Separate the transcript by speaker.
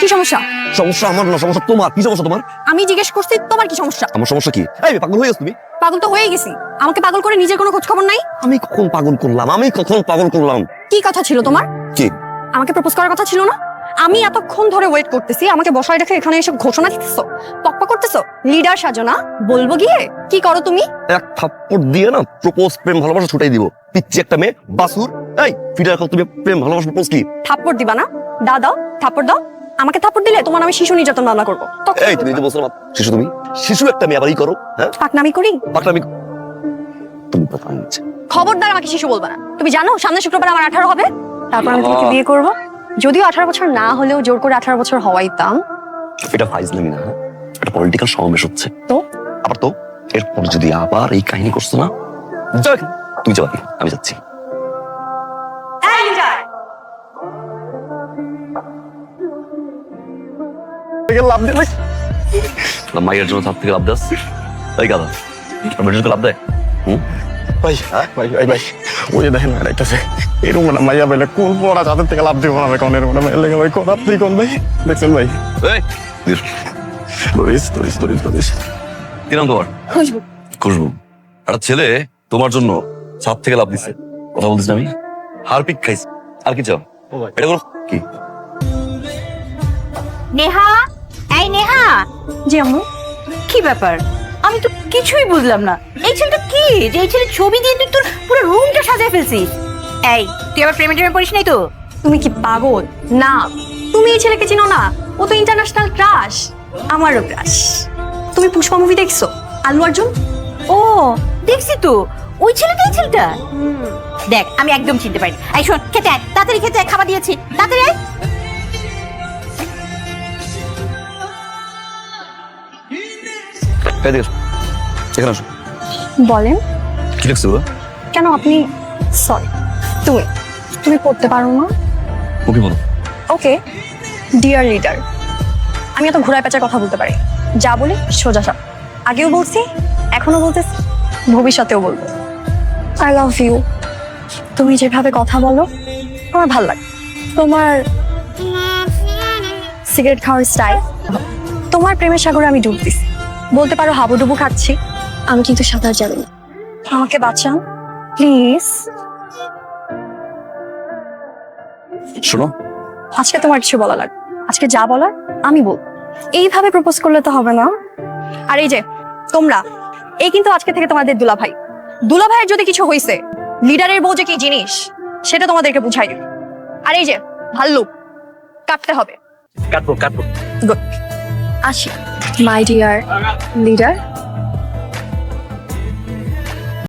Speaker 1: কি সমস্যা?
Speaker 2: সমস্যা আমার না, সমস্যা তোমার। কি সমস্যা তোমার?
Speaker 1: আমি জিজ্ঞেস করছি তোমার কি সমস্যা?
Speaker 2: আমার সমস্যা কি? এই পাগল হয়ে গেছো তুমি?
Speaker 1: পাগল তো হয়ে গেছি। আমাকে পাগল করে নিজের কোনো খোঁজ খবর নাই।
Speaker 2: আমি কখন পাগল করলাম?
Speaker 1: কি কথা ছিল তোমার?
Speaker 2: কি?
Speaker 1: আমাকে প্রপোজ করার কথা ছিল না? আমি এতক্ষণ ধরে ওয়েট করতেছি, আমাকে বসায় রেখে এখানে এসে ঘোষণা দিতেছো, পক্কা করতেছো, লিডার সাজো না? বলবো গিয়ে কি করো তুমি?
Speaker 2: এক থাপ্পড় দিয়ে না প্রপোজ, প্রেম ভালোবাসা ছুটাই দিব। পিচ্ছি একটা মেয়ে বাসুর। এই ফিডার এখন তুমি প্রেম ভালোবাসা প্রপোজ কি?
Speaker 1: থাপ্পড় দিবা না? দাও থাপ্পড় দাও। আমাকে থাপ্পড় দিলে তোমার আমি শিশু নির্যাতন মামলা করবো।
Speaker 2: এই তুমি যে বলছো না শিশু, তুমি শিশু একটা মেয়ে আবার ই করো। হ্যাঁ
Speaker 1: পাকনামি করি?
Speaker 2: পাকনামি তুমি কথা নিচ্ছে।
Speaker 1: খবরদার আমাকে শিশু বলবা না। তুমি জানো সামনে শুক্রবার আমার 18 হবে, তারপর আমি তোমাকে বিয়ে করব। যদিও 18 বছর না হলেও জোর করে 18 বছর হওয়াইতাম।
Speaker 2: এটা ফাইজলামি না, এটা পলিটিক্যাল সমাবেশ হচ্ছে
Speaker 1: তো
Speaker 2: আবার তো এরপর যদি আবার এই কাহিনী করছো না, যাও এখানে। তুমি যাবা, আমি যাচ্ছি। মাইয়ের জন্য ছাদ থেকে লাভ দাস এই গাদা লাভ দেয়।
Speaker 3: ভাই ভাই ভাই ভাই ওই যে দেখেন রাইতাছে এরকম না মাইয়া বলে কোন পড়া তাদের থেকে লাভ দিব না ভাই, কোন এরকম না মাইয়া লেগে ভাই কোন আপনি কোন ভাই দেখছেন ভাই?
Speaker 2: এই
Speaker 3: দরিস দরিস দরিস দরিস
Speaker 2: কি নাম তোমার?
Speaker 1: খুশবু।
Speaker 2: খুশবু। একটা ছেলে তোমার জন্য ছাদ থেকে লাভ দিছে, কথা বলতেছি আমি। হারপিক খাইছে, আর কি চাও? এটা কোনো কি?
Speaker 4: নেহা, এই নেহা,
Speaker 1: জি আম্মু।
Speaker 4: কি ব্যাপার? আমি তো কিছুই বুঝলাম না। এই ছেলেটা কি? যে এই ছেলের ছবি দিয়ে তুই তোর পুরো রুমটা সাজায় ফেলছিস। এই তুই আবার প্রেমে টেমে পড়িস নাই তো?
Speaker 1: তুমি কি পাগল? না, তুমি এই ছেলেকে চিনো না? ও তো ইন্টারন্যাশনাল ক্রাশ, আমারও ক্রাশ। তুমি পুষ্পা মুভি দেখছো? আল্লু অর্জুন।
Speaker 4: ও দেখছি তো, ওই ছেলেটা এই ছেলেটা। দেখ আমি একদম চিনতে পারিনি। এই শোন, খেতে আয়, তাড়াতাড়ি খেতে আয়, খাবার দিয়েছি, তাড়াতাড়ি আয়।
Speaker 2: এদিকে এসো, এখানে আসো।
Speaker 1: বলেন।
Speaker 2: কি লিখছো ওরা?
Speaker 1: কেন আপনি? সরি, তুমি তুমি পড়তে পারো না?
Speaker 2: ওকে বলো।
Speaker 1: ওকে, ডিয়ার লিডার, আমি এত ঘোরায় পেঁচার কথা বলতে পারি। যা বলি সোজা সাপ। আগেও বলছি, এখনো বলতেছি, ভবিষ্যতেও বলবো। I love you. তুমি যেভাবে কথা বলো আমার ভাল লাগে। তোমার সিগারেট খাওয়ার স্টাইল, তোমার প্রেমের সাগরে আমি ডুব দিছি। বলতে পারো হাবুডুবু খাচ্ছি, আমি কিন্তু সাঁতার জানি না। আমাকে বাঁচান প্লিজ।
Speaker 2: শোনো,
Speaker 1: আজকে তোমার কিছু বলা লাগবে। আজকে যা বলার আমি বলবো। এইভাবে প্রপোজ করলে তো হবে না। আর এই যে তোমরা, এই কিন্তু আজকে থেকে তোমাদের দুলাভাই। দুলাভাইয়ের যদি কিছু হইছে, লিডারের বউ যে কি জিনিস সেটা তোমাদেরকে বুঝাই দেবে। আর এই যে ভাল্লুক, কাটতে হবে।
Speaker 2: কাটবো কাটবো।
Speaker 1: গুড, আসি মাই ডিয়ার লিডার।